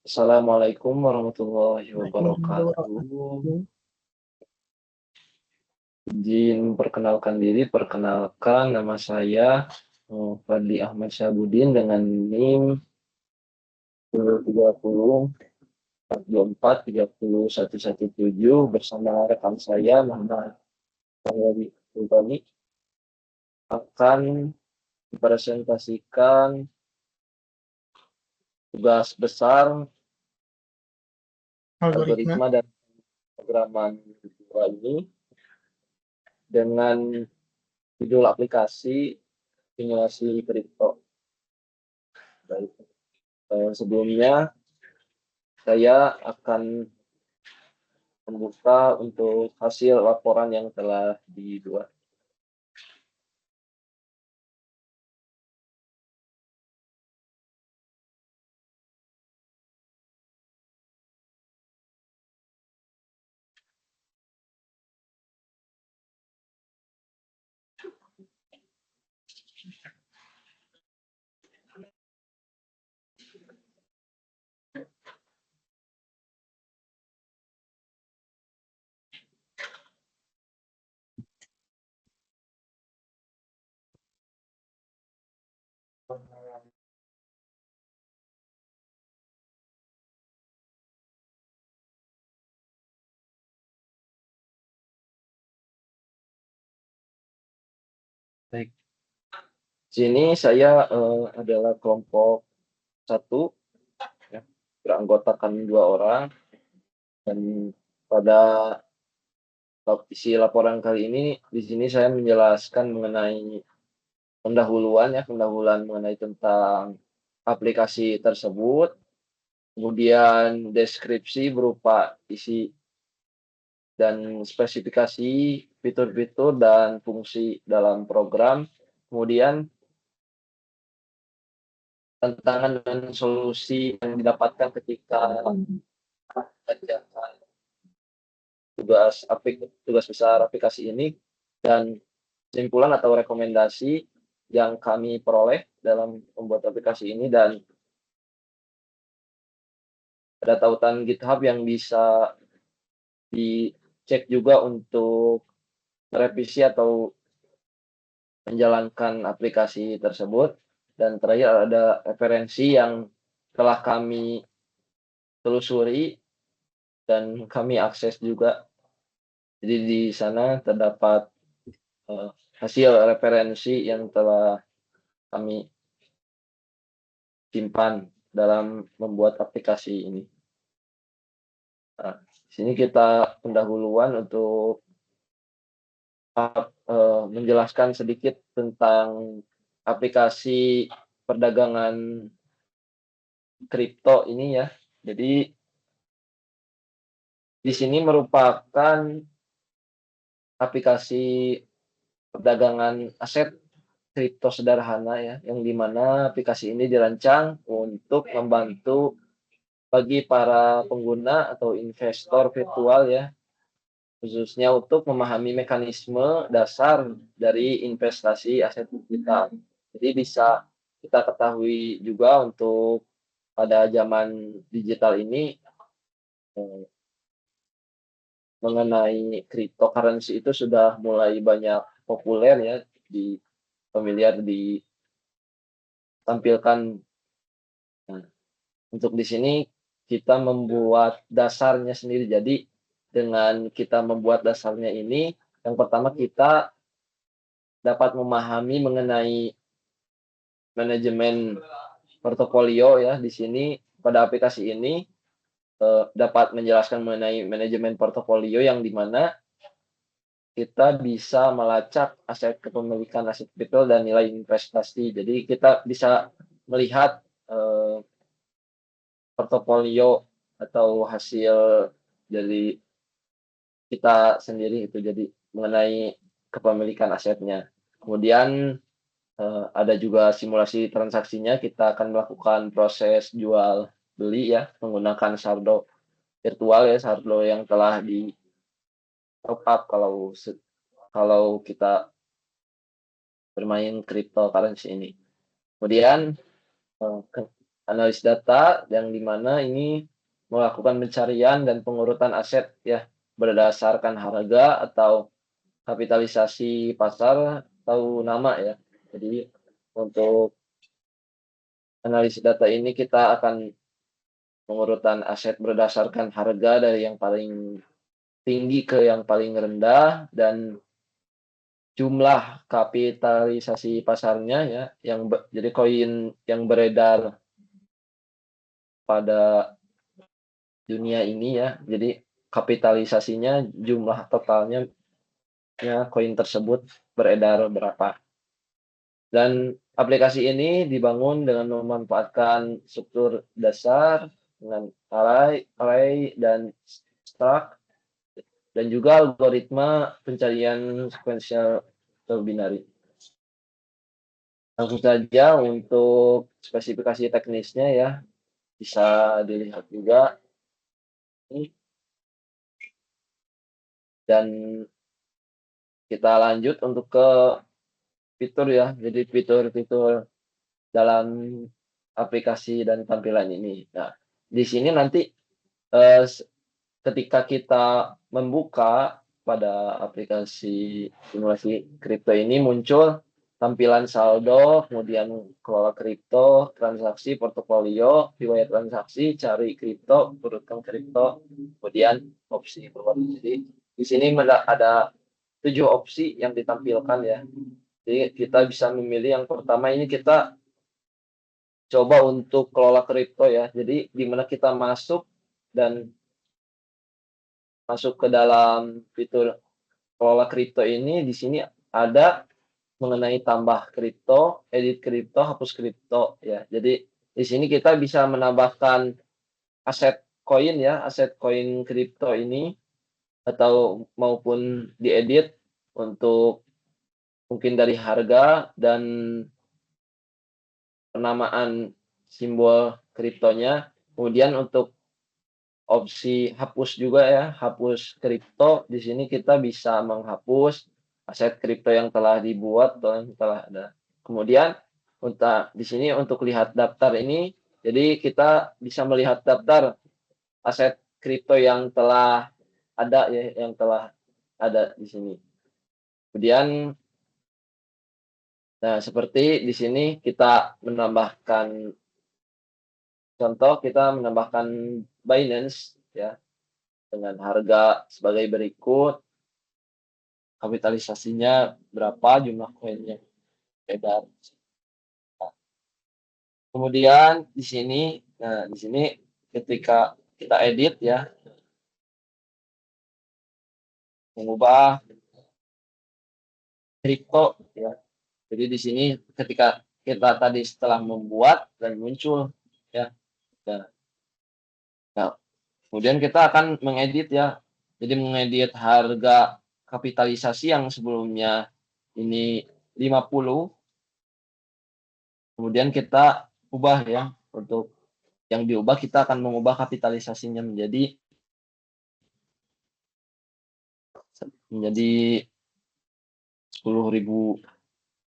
Assalamualaikum warahmatullahi Warahmatullahi wabarakatuh. wabarakatuh. Izin perkenalkan diri, perkenalkan nama saya Fadli Ahmad Syahbudin dengan NIM 3030 bersama rekan saya Muhammad Fahri Rubani akan mempresentasikan tugas besar Algoritma. algoritma dan pemrograman kedua ini dengan judul aplikasi simulasi kripto. Baik. Sebelumnya saya akan membuka untuk hasil laporan yang telah dibuat. Baik, di sini saya adalah kelompok satu, ya, beranggotakan 2 orang, dan pada isi laporan kali ini di sini saya menjelaskan mengenai pendahuluan mengenai tentang aplikasi tersebut, kemudian deskripsi berupa isi dan spesifikasi fitur-fitur dan fungsi dalam program, kemudian tantangan dan solusi yang didapatkan ketika mengerjakan tugas besar aplikasi ini, dan kesimpulan atau rekomendasi yang kami peroleh dalam membuat aplikasi ini, dan ada tautan GitHub yang bisa dicek juga untuk revisi atau menjalankan aplikasi tersebut, dan terakhir ada referensi yang telah kami telusuri dan kami akses juga. Jadi di sana terdapat hasil referensi yang telah kami simpan dalam membuat aplikasi ini. Nah, di sini kita pendahuluan untuk menjelaskan sedikit tentang aplikasi perdagangan kripto ini ya. Jadi di sini merupakan aplikasi perdagangan aset kripto sederhana ya, yang dimana aplikasi ini dirancang untuk membantu bagi para pengguna atau investor virtual ya, khususnya untuk memahami mekanisme dasar dari investasi aset digital. Jadi bisa kita ketahui juga untuk pada zaman digital ini mengenai cryptocurrency itu sudah mulai banyak populer ya, di familiar ditampilkan. Nah, untuk di sini kita membuat dasarnya sendiri. Jadi dengan kita membuat dasarnya ini, yang pertama kita dapat memahami mengenai manajemen portofolio ya. Di sini pada aplikasi ini dapat menjelaskan mengenai manajemen portofolio yang di mana kita bisa melacak aset kepemilikan aset kripto dan nilai investasi. Jadi kita bisa melihat portofolio atau hasil dari kita sendiri itu, jadi mengenai kepemilikan asetnya. Kemudian ada juga simulasi transaksinya, kita akan melakukan proses jual beli ya menggunakan saldo virtual ya, saldo yang telah di top up kalau kita bermain cryptocurrency ini. Kemudian analis data yang di mana ini melakukan pencarian dan pengurutan aset ya, berdasarkan harga atau kapitalisasi pasar atau nama ya. Jadi untuk analis data ini kita akan pengurutan aset berdasarkan harga dari yang paling tinggi ke yang paling rendah dan jumlah kapitalisasi pasarnya ya, yang jadi koin yang beredar pada dunia ini ya. Jadi kapitalisasinya, jumlah totalnya ya koin tersebut beredar berapa. Dan aplikasi ini dibangun dengan memanfaatkan struktur dasar dengan array dan struct dan juga algoritma pencarian sekuensial atau binary. Langsung saja untuk spesifikasi teknisnya ya, bisa dilihat juga ini. Dan kita lanjut untuk ke fitur ya. Jadi fitur-fitur dalam aplikasi dan tampilan ini. Nah, di sini nanti eh, ketika kita membuka pada aplikasi simulasi kripto ini muncul tampilan saldo, kemudian kelola kripto, transaksi, portofolio, riwayat transaksi, cari kripto, urutkan kripto, kemudian opsi keluar. Jadi di sini ada 7 opsi yang ditampilkan ya. Jadi kita bisa memilih yang pertama ini kita coba untuk kelola kripto ya. Jadi di mana kita masuk dan masuk ke dalam fitur kelola kripto ini, di sini ada mengenai tambah kripto, edit kripto, hapus kripto ya. Jadi di sini kita bisa menambahkan aset koin ya, aset koin kripto ini atau maupun diedit untuk mungkin dari harga dan penamaan simbol kriptonya. Kemudian untuk opsi hapus juga ya, hapus kripto. Di sini kita bisa menghapus aset kripto yang telah dibuat atau yang telah ada. Kemudian untuk di sini untuk lihat daftar ini, jadi kita bisa melihat daftar aset kripto yang telah ada ya, yang telah ada di sini. Kemudian, nah seperti di sini kita menambahkan contoh, kita menambahkan Binance ya dengan harga sebagai berikut. Kapitalisasinya berapa, jumlah koinnya beredar. Nah, kemudian di sini, nah di sini ketika kita edit ya, mengubah kripto ya. Jadi di sini ketika kita tadi setelah membuat dan muncul ya. Nah, nah, kemudian kita akan mengedit ya. Jadi mengedit harga kapitalisasi yang sebelumnya ini 50, kemudian kita ubah ya, untuk yang diubah kita akan mengubah kapitalisasinya menjadi 10.000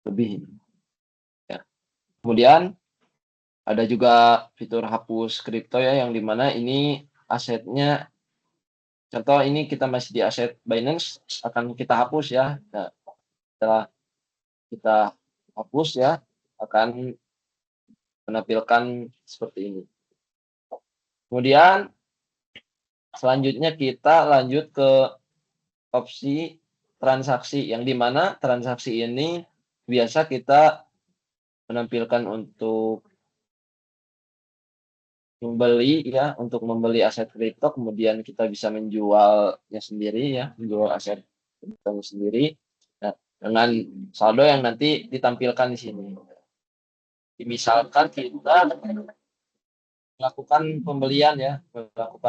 lebih ya. Kemudian ada juga fitur hapus kripto ya, yang dimana ini asetnya, contoh ini kita masih di aset Binance, akan kita hapus ya. Nah, setelah kita hapus ya, akan menampilkan seperti ini. Kemudian selanjutnya kita lanjut ke opsi transaksi, yang dimana transaksi ini biasa kita menampilkan untuk membeli ya, untuk membeli aset kripto, kemudian kita bisa menjualnya sendiri ya, menjual aset kripto sendiri. Nah, dengan saldo yang nanti ditampilkan di sini. Misalkan kita melakukan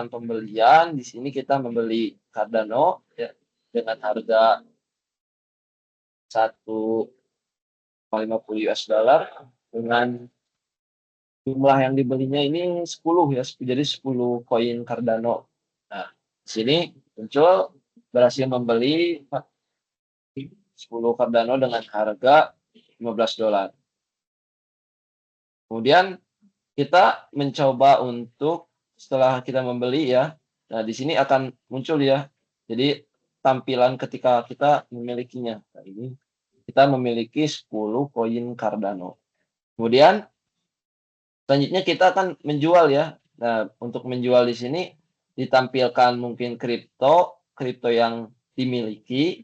pembelian di sini, kita membeli Cardano ya dengan harga 1,50 US dollar dengan jumlah yang dibelinya ini 10 ya, jadi 10 koin Cardano. Nah, di sini muncul berhasil membeli 10 Cardano dengan harga 15 dolar. Kemudian kita mencoba untuk setelah kita membeli ya, nah di sini akan muncul ya, jadi tampilan ketika kita memilikinya. Nah ini kita memiliki 10 koin Cardano. Kemudian selanjutnya kita akan menjual ya. Nah, untuk menjual di sini ditampilkan mungkin kripto yang dimiliki.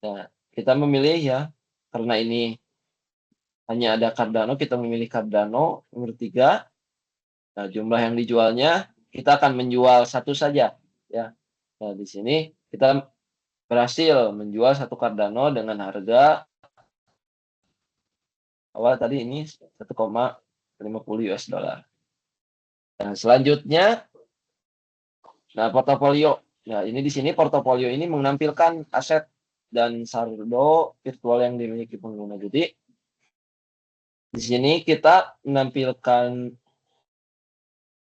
Nah, kita memilih ya, karena ini hanya ada Cardano, kita memilih Cardano nomor 3. Nah, jumlah yang dijualnya, kita akan menjual satu saja, ya. Nah, di sini kita berhasil menjual satu Cardano dengan harga awal tadi ini $1,50. Nah, selanjutnya, nah portofolio. Nah, ini di sini portofolio ini menampilkan aset dan saldo virtual yang dimiliki pengguna. Jadi, di sini kita menampilkan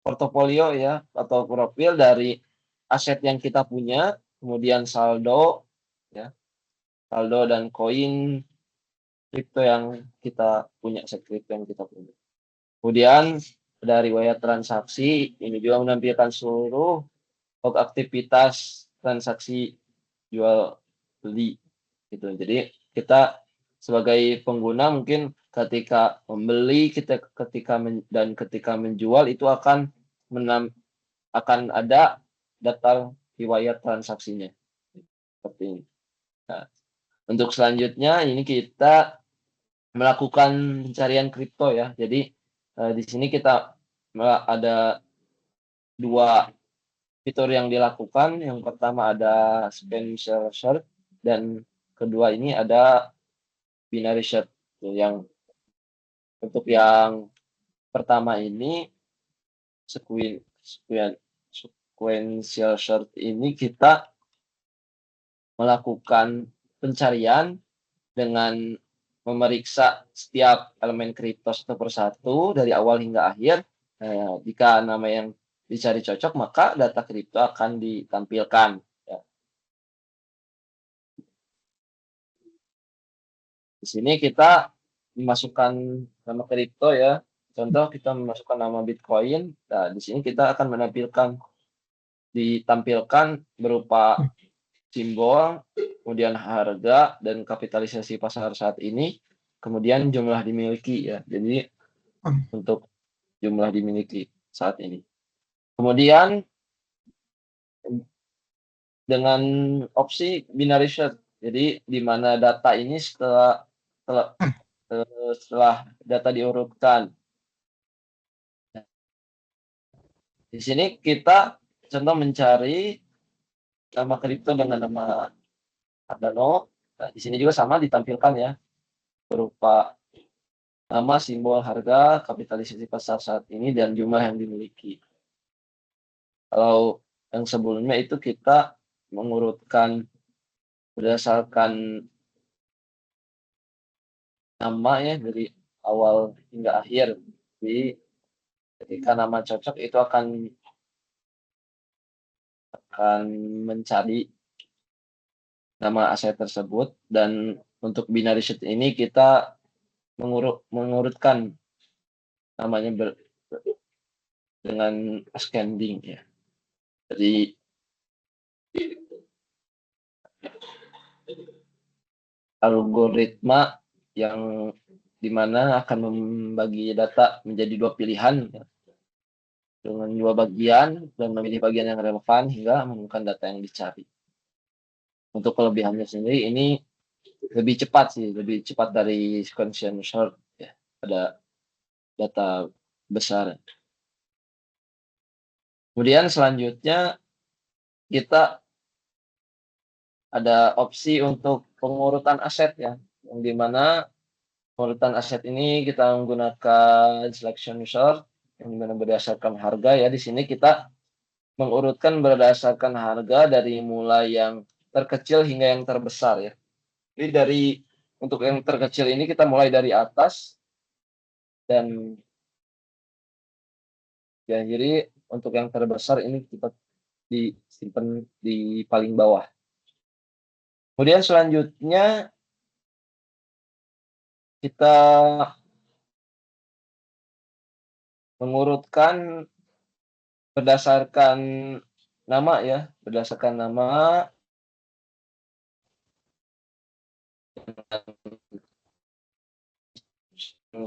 portofolio ya atau profil dari aset yang kita punya, kemudian saldo ya, saldo dan koin kripto yang kita punya, aset kripto yang kita punya. Kemudian ada riwayat transaksi, ini juga menampilkan seluruh log aktivitas transaksi jual beli gitu. Jadi kita sebagai pengguna mungkin ketika membeli, kita ketika menjual itu akan akan ada daftar riwayat transaksinya, seperti ini. Nah, untuk selanjutnya ini kita melakukan pencarian kripto ya. Jadi, di sini kita ada 2 fitur yang dilakukan. Yang pertama ada scan share search dan kedua ini ada binary search. Yang untuk yang pertama ini sequential search ini kita melakukan pencarian dengan memeriksa setiap elemen kripto satu persatu dari awal hingga akhir. Jika nama yang dicari cocok, maka data kripto akan ditampilkan. Ya. Di sini kita memasukkan nama kripto ya. Contoh kita memasukkan nama Bitcoin. Nah, di sini kita akan ditampilkan berupa simbol, kemudian harga dan kapitalisasi pasar saat ini, kemudian jumlah dimiliki ya. Jadi untuk jumlah dimiliki saat ini. Kemudian dengan opsi binary search, jadi di mana data ini setelah setelah data diurutkan. Di sini kita contoh mencari nama kripto dengan nama Cardano. Nah, di sini juga sama ditampilkan ya berupa nama, simbol, harga, kapitalisasi pasar saat ini dan jumlah yang dimiliki. Kalau yang sebelumnya itu kita mengurutkan berdasarkan nama ya dari awal hingga akhir. Jadi ketika nama cocok itu akan mencari nama aset tersebut dan untuk binary search ini kita mengurutkan namanya dengan ascending ya. Jadi algoritma yang dimana akan membagi data menjadi 2 pilihan ya, dengan 2 bagian dan memilih bagian yang relevan hingga menemukan data yang dicari. Untuk kelebihannya sendiri ini lebih cepat sih, lebih cepat dari sequential search ya, ada data besar. Kemudian selanjutnya kita ada opsi untuk pengurutan aset ya, yang dimana pengurutan aset ini kita menggunakan selection sort yang dimana berdasarkan harga ya. Di sini kita mengurutkan berdasarkan harga dari mulai yang terkecil hingga yang terbesar ya. Jadi untuk yang terkecil ini kita mulai dari atas dan jadi untuk yang terbesar ini kita disimpan di paling bawah. Kemudian selanjutnya kita mengurutkan berdasarkan nama ya, berdasarkan nama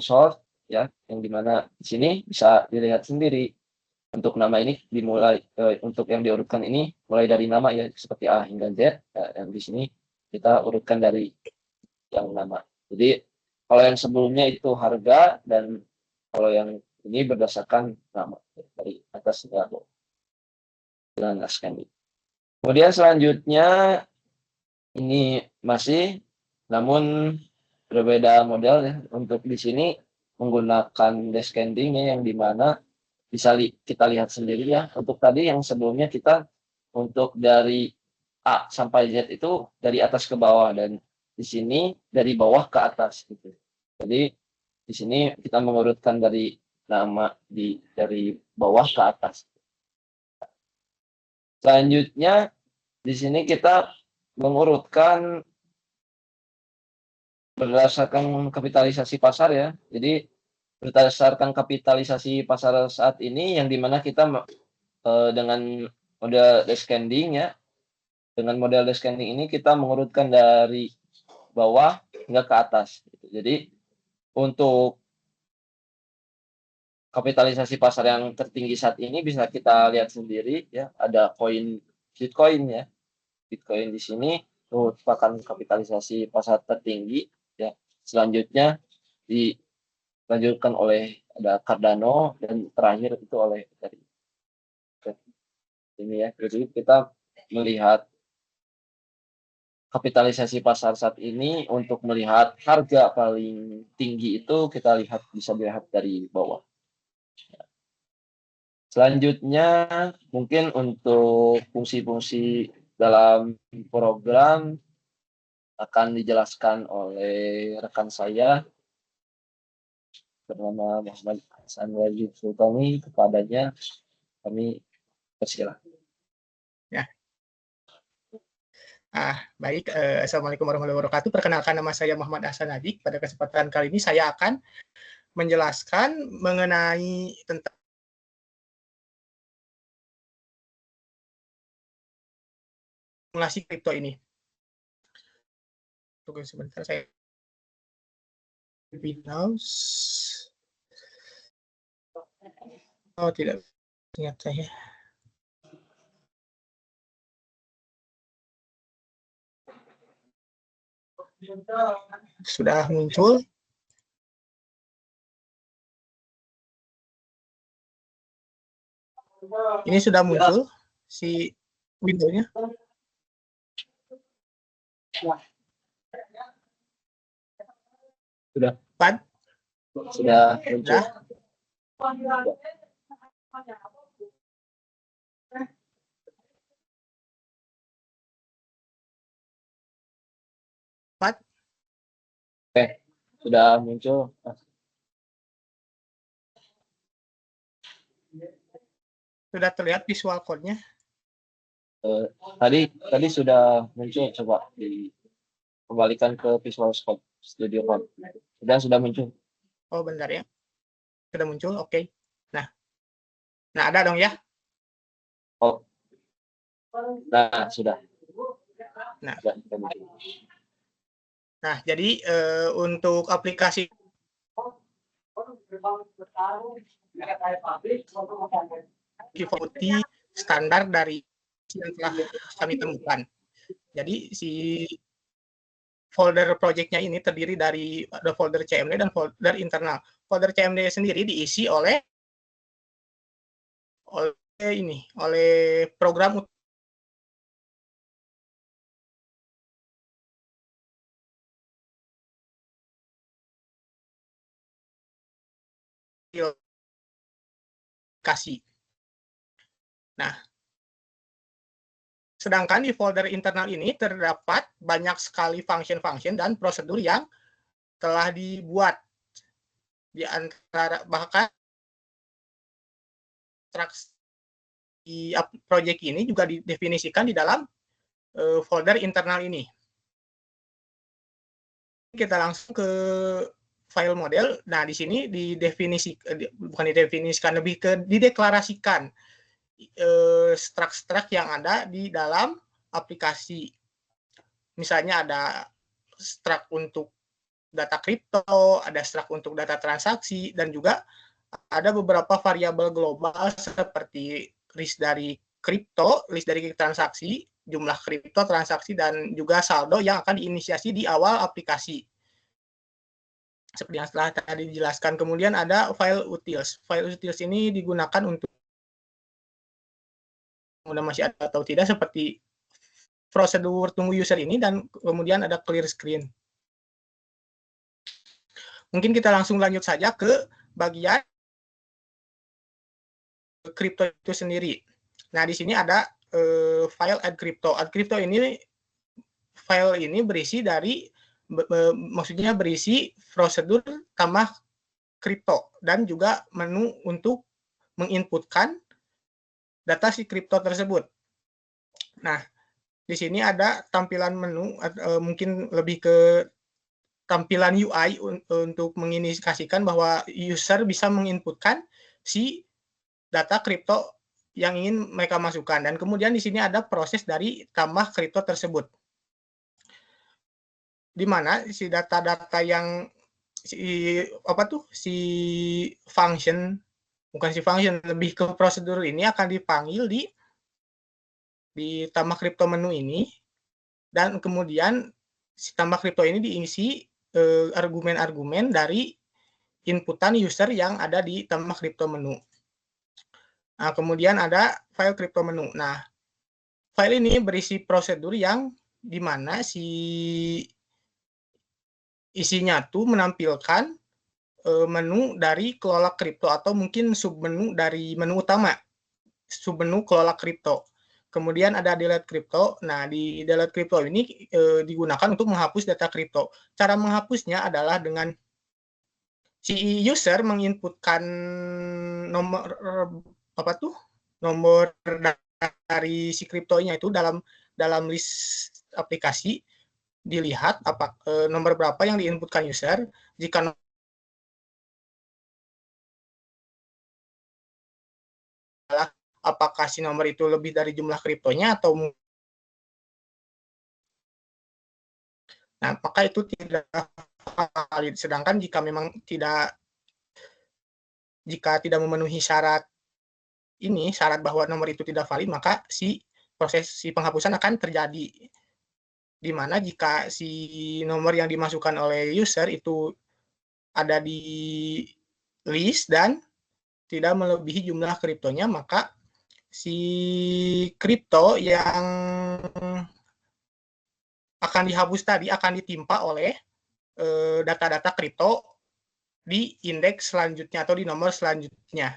short ya, yang dimana di sini bisa dilihat sendiri untuk nama ini dimulai untuk yang diurutkan ini mulai dari nama ya seperti A hingga Z. Yang di sini kita urutkan dari yang nama. Jadi kalau yang sebelumnya itu harga dan kalau yang ini berdasarkan nama dari atas ke bawah. Kemudian selanjutnya ini masih namun berbeda model ya. Untuk di sini menggunakan descending ya, yang dimana bisa kita lihat sendiri ya. Untuk tadi yang sebelumnya kita untuk dari A sampai Z itu dari atas ke bawah dan di sini dari bawah ke atas gitu. Jadi di sini kita mengurutkan dari nama dari bawah ke atas. Selanjutnya di sini kita mengurutkan berdasarkan kapitalisasi pasar ya. Jadi berdasarkan kapitalisasi pasar saat ini yang dimana kita dengan model descending ya. Dengan model descending ini kita mengurutkan dari bawah hingga ke atas. Jadi untuk kapitalisasi pasar yang tertinggi saat ini bisa kita lihat sendiri ya, ada koin Bitcoin ya. Bitcoin di sini merupakan kapitalisasi pasar tertinggi ya. Selanjutnya dilanjutkan oleh ada Cardano dan terakhir itu oleh dari ini ya. Jadi kita melihat kapitalisasi pasar saat ini untuk melihat harga paling tinggi itu kita bisa dilihat dari bawah. Selanjutnya mungkin untuk fungsi-fungsi dalam program akan dijelaskan oleh rekan saya bernama Muhammad Hasan Wajid Sultani. Kepadanya kami persilakan. Ya. Baik. Assalamualaikum warahmatullahi wabarakatuh. Perkenalkan, nama saya Muhammad Hasan Adik. Pada kesempatan kali ini saya akan menjelaskan mengenai tentang simulasi kripto ini. Tunggu sebentar, saya Windows. Oh, tidak ingat saya. Sudah muncul. Ini sudah muncul si window-nya. Sudah. Pan? Sudah muncul. Pan? Oke, sudah muncul. Sudah terlihat visual code-nya? Tadi sudah muncul, coba dikembalikan ke Visual Studio Code. Sudah muncul. Oh, bentar ya. Sudah muncul, oke. Nah, ada dong ya? Oh. Nah, sudah. Nah, jadi untuk aplikasi Kivoti standar dari yang telah kami temukan. Jadi si folder project-nya ini terdiri dari ada folder CMD dan folder internal. Folder CMD sendiri diisi oleh program aplikasi. Nah, sedangkan di folder internal ini terdapat banyak sekali function-function dan prosedur yang telah dibuat. Di antara bahkan di project ini juga didefinisikan di dalam folder internal ini. Kita langsung ke file model. Nah, di sini bukan didefinisikan, lebih ke dideklarasikan struct yang ada di dalam aplikasi. Misalnya ada struct untuk data kripto, ada struct untuk data transaksi, dan juga ada beberapa variabel global seperti list dari kripto, list dari transaksi, jumlah kripto, transaksi, dan juga saldo yang akan diinisiasi di awal aplikasi. Seperti yang setelah tadi dijelaskan. Kemudian ada file utils. File utils ini digunakan untuk masih ada atau tidak, seperti prosedur tunggu user ini, dan kemudian ada clear screen. Mungkin kita langsung lanjut saja ke bagian kripto itu sendiri. Nah, di sini ada file add crypto. Add crypto ini, file ini berisi dari maksudnya berisi prosedur tambah kripto dan juga menu untuk menginputkan data si kripto tersebut. Nah, di sini ada tampilan menu, mungkin lebih ke tampilan UI untuk mengindikasikan bahwa user bisa menginputkan si data kripto yang ingin mereka masukkan, dan kemudian di sini ada proses dari tambah kripto tersebut, di mana si data-data yang si function, bukan si function, lebih ke prosedur ini akan dipanggil di tambah kripto menu ini, dan kemudian si tambah kripto ini diisi argumen-argumen dari inputan user yang ada di tambah kripto menu. Nah, kemudian ada file kripto menu. Nah, file ini berisi prosedur yang di mana si isinya tuh menampilkan menu dari kelola kripto, atau mungkin submenu dari menu utama, submenu kelola kripto. Kemudian ada delete kripto. Nah, di delete kripto ini digunakan untuk menghapus data kripto. Cara menghapusnya adalah dengan si user menginputkan nomor nomor dari si kriptonya itu dalam list aplikasi, dilihat nomor berapa yang diinputkan user. Jika apakah si nomor itu lebih dari jumlah kriptonya atau maka itu tidak valid. Sedangkan jika memang jika tidak memenuhi syarat bahwa nomor itu tidak valid, maka proses penghapusan akan terjadi. Di mana jika si nomor yang dimasukkan oleh user itu ada di list dan tidak melebihi jumlah kriptonya, maka si kripto yang akan dihapus tadi akan ditimpa oleh data-data kripto di indeks selanjutnya atau di nomor selanjutnya.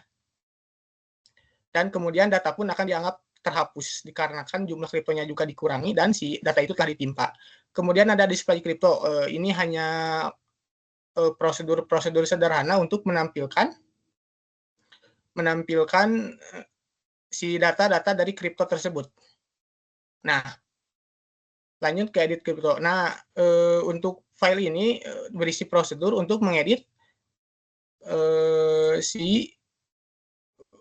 Dan kemudian data pun akan dianggap terhapus dikarenakan jumlah kriptonya juga dikurangi dan si data itu telah ditimpa. Kemudian ada display kripto. Ini hanya prosedur-prosedur sederhana untuk menampilkan si data-data dari kripto tersebut. Nah, lanjut ke edit kripto. Nah, untuk file ini berisi prosedur untuk mengedit si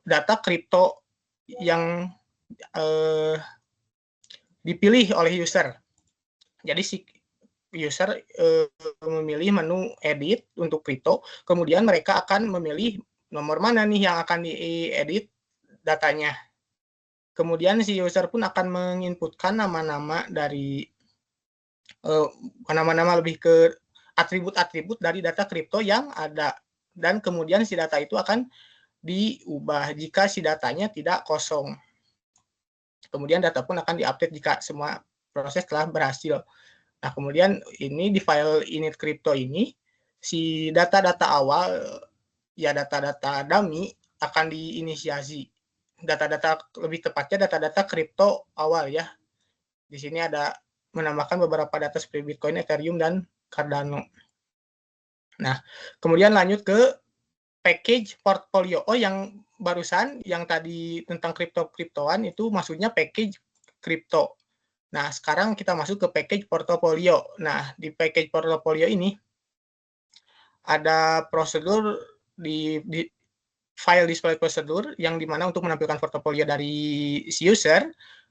data kripto yang dipilih oleh user. Jadi si user memilih menu edit untuk kripto, kemudian mereka akan memilih nomor mana nih yang akan diedit datanya. Kemudian si user pun akan menginputkan nama-nama dari nama-nama lebih ke atribut-atribut dari data kripto yang ada, dan kemudian si data itu akan diubah jika si datanya tidak kosong. Kemudian data pun akan diupdate jika semua proses telah berhasil. Nah, kemudian ini di file init kripto ini, si data-data awal, ya data-data dummy akan diinisiasi. Data-data, lebih tepatnya data-data kripto awal ya. Di sini ada menambahkan beberapa data seperti Bitcoin, Ethereum, dan Cardano. Nah, kemudian lanjut ke package portfolio. Oh, yang barusan, yang tadi tentang kripto-kriptoan itu maksudnya package kripto. Nah, sekarang kita masuk ke package portfolio. Nah, di package portfolio ini ada prosedur di file display prosedur yang dimana untuk menampilkan portofolio dari si user.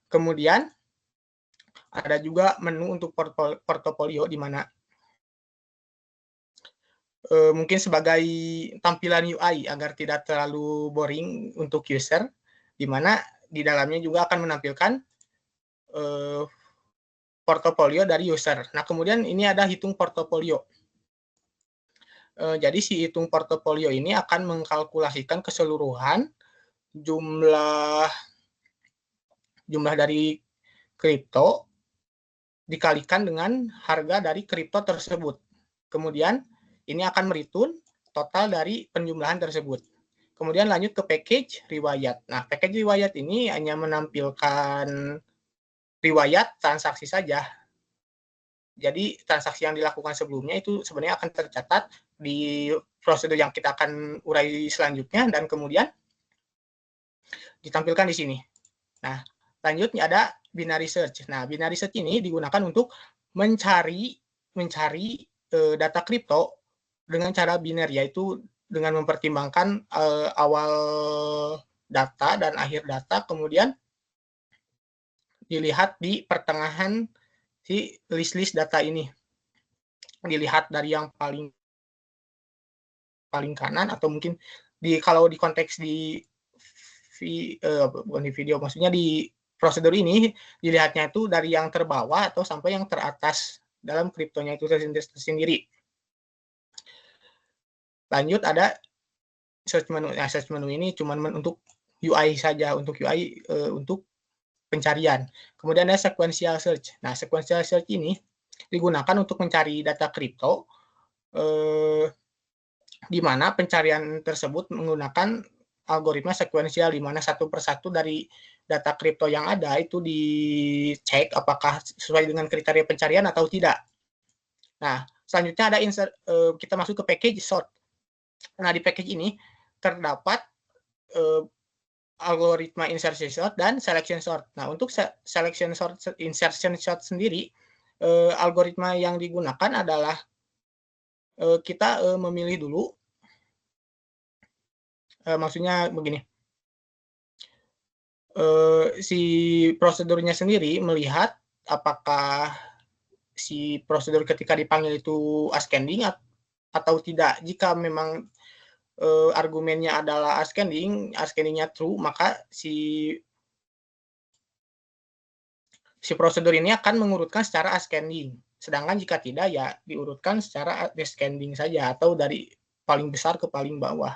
Kemudian ada juga menu untuk portofolio di mana mungkin sebagai tampilan UI agar tidak terlalu boring untuk user, di mana di dalamnya juga akan menampilkan portofolio dari user. Nah, kemudian ini ada hitung portofolio. Jadi si hitung portofolio ini akan mengkalkulasikan keseluruhan jumlah dari kripto dikalikan dengan harga dari kripto tersebut. Kemudian ini akan mereturn total dari penjumlahan tersebut. Kemudian lanjut ke package riwayat. Nah, package riwayat ini hanya menampilkan riwayat transaksi saja. Jadi transaksi yang dilakukan sebelumnya itu sebenarnya akan tercatat di prosedur yang kita akan urai selanjutnya dan kemudian ditampilkan di sini. Nah, lanjutnya ada binary search. Nah, binary search ini digunakan untuk mencari data kripto dengan cara biner, yaitu dengan mempertimbangkan awal data dan akhir data, kemudian dilihat di pertengahan si list data ini. Dilihat dari yang paling kanan atau mungkin kalau di konteks bukan di video, maksudnya di prosedur ini dilihatnya itu dari yang terbawah atau sampai yang teratas dalam kriptonya itu tersendiri. Lanjut ada search menu. Nah, search menu ini cuma untuk UI saja, untuk UI untuk pencarian. Kemudian ada sequential search. Nah, sequential search ini digunakan untuk mencari data kripto di mana pencarian tersebut menggunakan algoritma sekuensial, di mana satu persatu dari data kripto yang ada itu dicek apakah sesuai dengan kriteria pencarian atau tidak. Nah, selanjutnya ada kita masuk ke package sort. Nah, di package ini terdapat algoritma insertion sort dan selection sort. Nah, untuk selection sort, insertion sort sendiri, algoritma yang digunakan adalah kita memilih dulu, maksudnya begini, si prosedurnya sendiri melihat apakah si prosedur ketika dipanggil itu ascending atau tidak. Jika memang argumennya adalah ascendingnya true, maka si prosedur ini akan mengurutkan secara ascending. Sedangkan jika tidak, ya diurutkan secara descending saja atau dari paling besar ke paling bawah.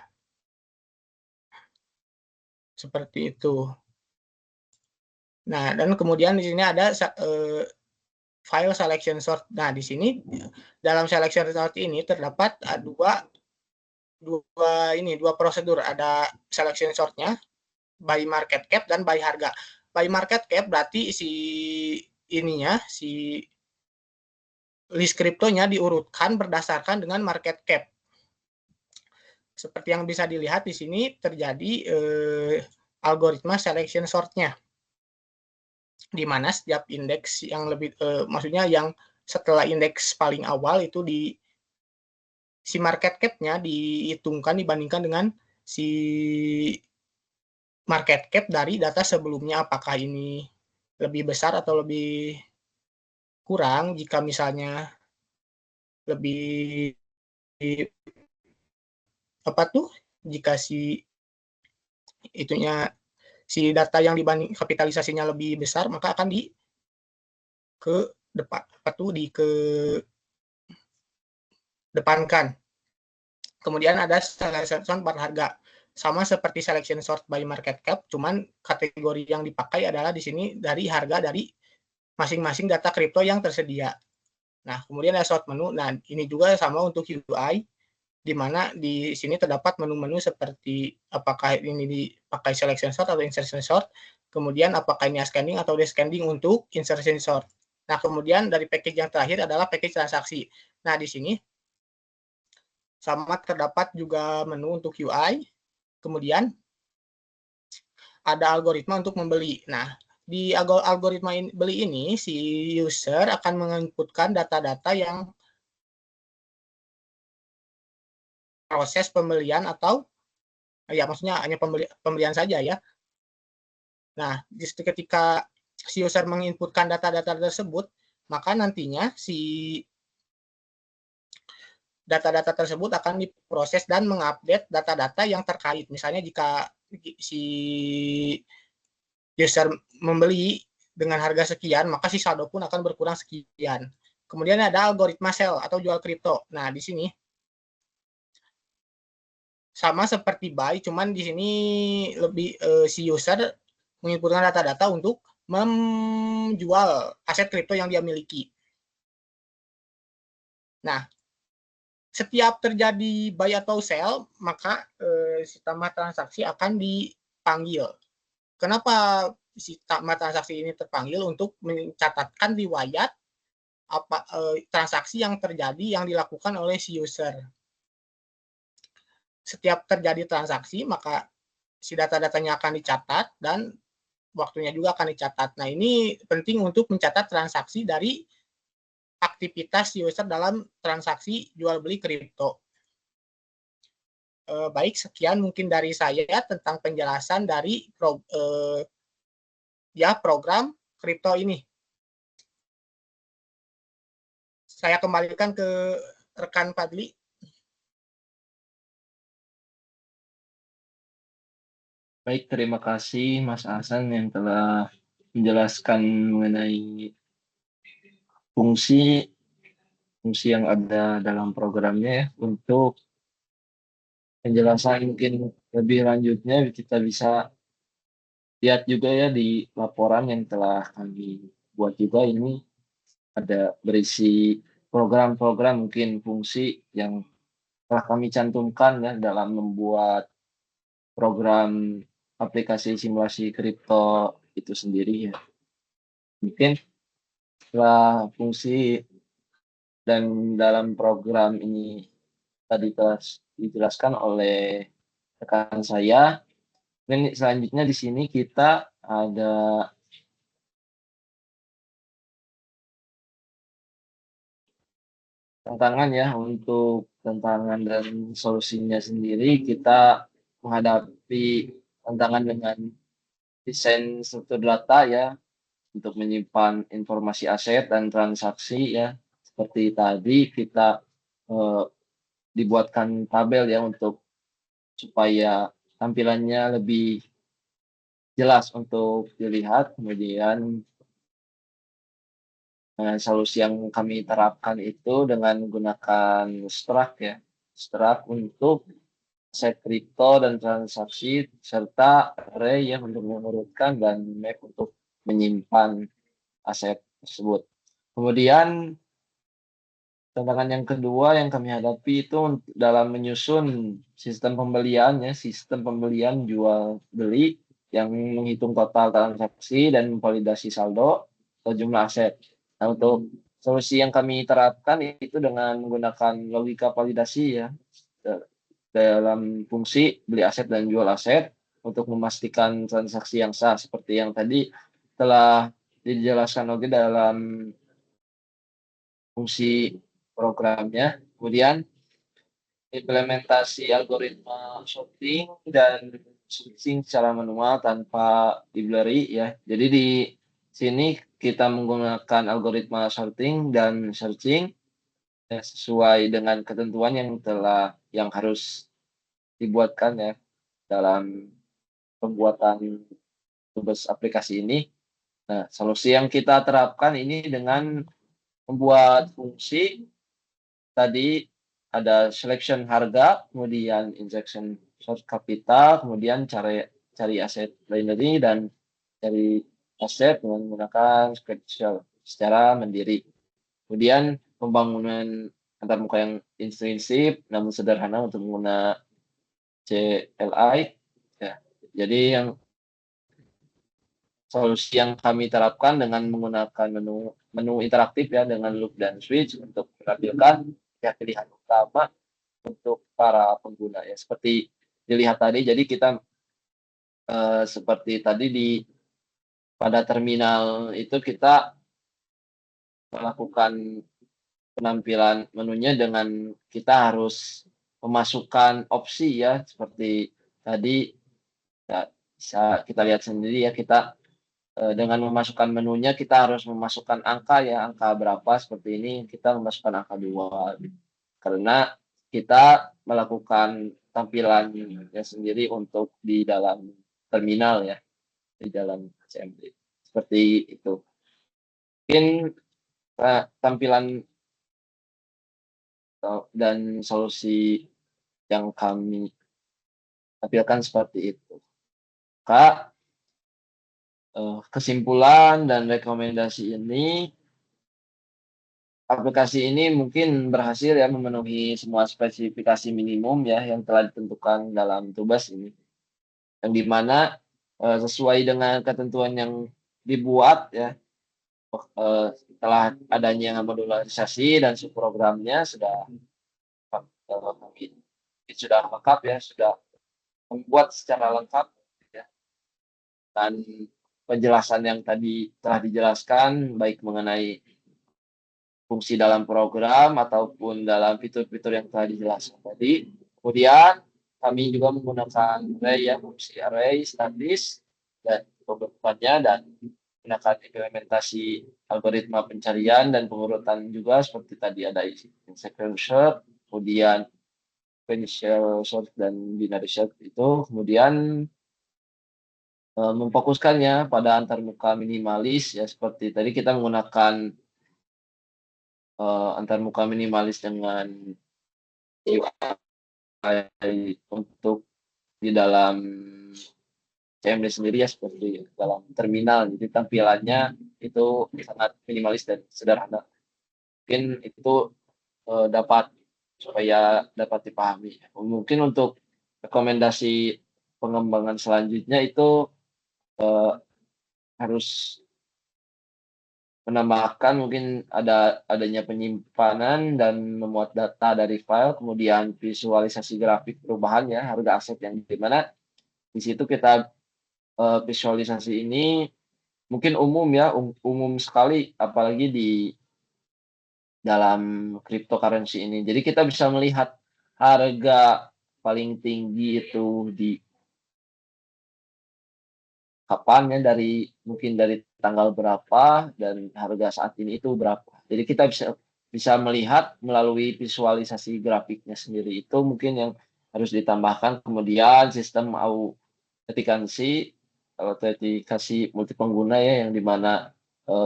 Seperti itu. Nah, dan kemudian di sini ada file selection sort. Nah, di sini dalam selection sort ini terdapat dua prosedur. Ada selection sortnya by market cap dan by harga. By market cap berarti si list kriptonya diurutkan berdasarkan dengan market cap. Seperti yang bisa dilihat di sini terjadi algoritma selection sortnya, di mana setiap indeks yang lebih maksudnya yang setelah indeks paling awal itu si market cap-nya dihitungkan dibandingkan dengan si market cap dari data sebelumnya, apakah ini lebih besar atau lebih kurang. Jika misalnya lebih jika si data yang dibanding kapitalisasinya lebih besar, maka akan depankan. Kemudian ada selection sort per harga. Sama seperti selection sort by market cap, cuman kategori yang dipakai adalah di sini dari harga dari masing-masing data kripto yang tersedia. Nah, kemudian ada sort menu. Nah, ini juga sama untuk UI, di mana di sini terdapat menu-menu seperti apakah ini dipakai selection sort atau insertion sort, kemudian apakah ini ascending atau descending untuk insertion sort. Nah, kemudian dari package yang terakhir adalah package transaksi. Nah, di sini sama terdapat juga menu untuk UI, kemudian ada algoritma untuk membeli. Nah, di algoritma beli ini, si user akan menginputkan data-data yang proses pembelian atau ya maksudnya hanya pembelian saja ya. Nah, ketika si user menginputkan data-data tersebut, maka nantinya si data-data tersebut akan diproses dan mengupdate data-data yang terkait. Misalnya jika si user membeli dengan harga sekian, maka si saldo pun akan berkurang sekian. Kemudian ada algoritma sell atau jual kripto. Nah, di sini sama seperti buy, cuman di sini lebih si user menginputkan data-data untuk menjual aset kripto yang dia miliki. Nah, setiap terjadi buy atau sell, maka si tambah transaksi akan dipanggil. Kenapa si tambah transaksi ini terpanggil? Untuk mencatatkan riwayat transaksi yang terjadi yang dilakukan oleh si user. Setiap terjadi transaksi, maka si data-datanya akan dicatat dan waktunya juga akan dicatat. Nah, ini penting untuk mencatat transaksi dari aktivitas user dalam transaksi jual beli kripto. Baik, sekian mungkin dari saya tentang penjelasan dari program kripto ini. Saya kembalikan ke rekan Fadli. Baik, terima kasih Mas Hasan yang telah menjelaskan mengenai fungsi yang ada dalam programnya ya. Untuk penjelasan mungkin lebih lanjutnya kita bisa lihat juga ya di laporan yang telah kami buat juga. Ini ada berisi program-program mungkin fungsi yang telah kami cantumkan ya dalam membuat program aplikasi simulasi kripto itu sendiri ya. Mungkin setelah fungsi dan dalam program ini tadi telah dijelaskan oleh rekan saya. Dan selanjutnya di sini kita ada tantangan ya. Untuk tantangan dan solusinya sendiri, kita menghadapi tantangan dengan desain struktur data ya, untuk menyimpan informasi aset dan transaksi ya. Seperti tadi kita dibuatkan tabel ya untuk supaya tampilannya lebih jelas untuk dilihat. Kemudian solusi yang kami terapkan itu dengan menggunakan Struct ya. Struct untuk aset kripto dan transaksi, serta array yang untuk mengurutkan, dan map untuk menyimpan aset tersebut. Kemudian tantangan yang kedua yang kami hadapi itu dalam menyusun sistem pembelian ya, sistem pembelian jual beli yang menghitung total transaksi dan memvalidasi saldo atau jumlah aset. Nah, untuk solusi yang kami terapkan itu dengan menggunakan logika validasi ya, dalam fungsi beli aset dan jual aset untuk memastikan transaksi yang sah, seperti yang tadi telah dijelaskan lagi dalam fungsi programnya. Kemudian implementasi algoritma sorting dan switching secara manual tanpa library ya. Jadi di sini kita menggunakan algoritma sorting dan searching ya, sesuai dengan ketentuan yang harus dibuatkan ya dalam pembuatan tugas aplikasi ini. Nah, solusi yang kita terapkan ini dengan membuat fungsi tadi ada selection harga, kemudian injection source capital, kemudian cari aset binary dan cari aset dengan menggunakan sequential secara mandiri. Kemudian pembangunan antarmuka yang intrinsip namun sederhana untuk menggunakan CLI ya. Jadi yang solusi yang kami terapkan dengan menggunakan menu interaktif ya, dengan loop dan switch untuk menampilkan ya pilihan utama untuk para pengguna ya. Seperti dilihat tadi, jadi kita seperti tadi pada terminal itu kita melakukan penampilan menunya dengan kita harus memasukkan opsi ya, seperti tadi ya bisa kita lihat sendiri ya, kita, dengan memasukkan menunya kita harus memasukkan angka ya, angka berapa seperti ini, kita memasukkan angka 2 gitu. Karena kita melakukan tampilannya sendiri untuk di dalam terminal ya, di dalam CMD, seperti itu. Mungkin, tampilan, dan solusi yang kami tampilkan seperti itu. Kak, kesimpulan dan rekomendasi ini, aplikasi ini mungkin berhasil ya memenuhi semua spesifikasi minimum ya yang telah ditentukan dalam tugas ini. Yang di mana, sesuai dengan ketentuan yang dibuat ya, setelah adanya modularisasi dan subprogramnya mungkin sudah lengkap ya, sudah membuat secara lengkap ya, dan penjelasan yang tadi telah dijelaskan baik mengenai fungsi dalam program ataupun dalam fitur-fitur yang telah dijelaskan tadi. Kemudian kami juga menggunakan array ya, fungsi array statis dan beberapanya, dan menggunakan implementasi algoritma pencarian dan pengurutan juga seperti tadi ada sequential search, kemudian sequential search dan binary search itu. Kemudian memfokuskannya pada antarmuka minimalis ya, seperti tadi kita menggunakan antarmuka minimalis dengan UI untuk di dalam CMD sendiri ya, seperti dalam terminal. Jadi tampilannya itu sangat minimalis dan sederhana. Mungkin itu, dapat supaya dapat dipahami. Mungkin untuk rekomendasi pengembangan selanjutnya itu, harus menambahkan mungkin adanya penyimpanan dan memuat data dari file, kemudian visualisasi grafik perubahan ya, harga aset yang di mana di situ kita, visualisasi ini mungkin umum ya, umum sekali apalagi di dalam cryptocurrency ini. Jadi kita bisa melihat harga paling tinggi itu di kapan ya, mungkin dari tanggal berapa dan harga saat ini itu berapa. Jadi kita bisa melihat melalui visualisasi grafiknya sendiri, itu mungkin yang harus ditambahkan. Kemudian sistem autentikasi autentikasi multipengguna ya, yang di mana,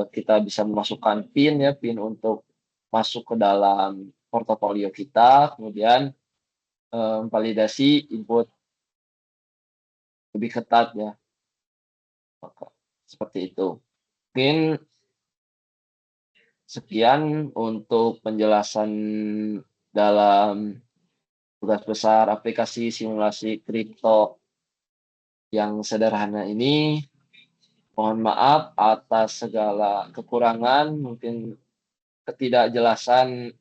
kita bisa memasukkan PIN ya, PIN untuk masuk ke dalam portofolio kita, kemudian, validasi input lebih ketat ya, seperti itu. Mungkin sekian untuk penjelasan dalam tugas besar aplikasi simulasi kripto yang sederhana ini. Mohon maaf atas segala kekurangan, mungkin ketidakjelasan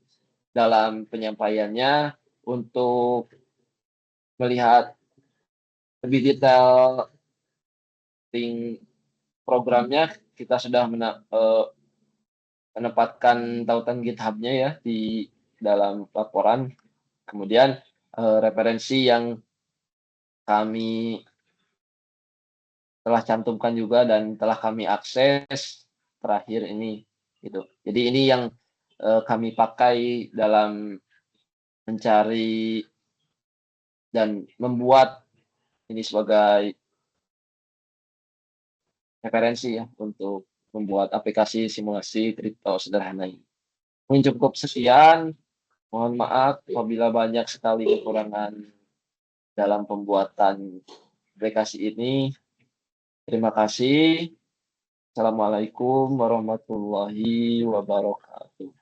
dalam penyampaiannya. Untuk melihat lebih detail programnya, kita sudah menempatkan tautan GitHub-nya ya di dalam laporan. Kemudian, referensi yang kami telah cantumkan juga dan telah kami akses terakhir ini, gitu. Jadi ini yang, kami pakai dalam mencari dan membuat ini sebagai referensi ya, untuk membuat aplikasi simulasi kripto sederhana ini. Mungkin cukup sekian, mohon maaf apabila banyak sekali kekurangan dalam pembuatan aplikasi ini. Terima kasih. Assalamualaikum warahmatullahi wabarakatuh.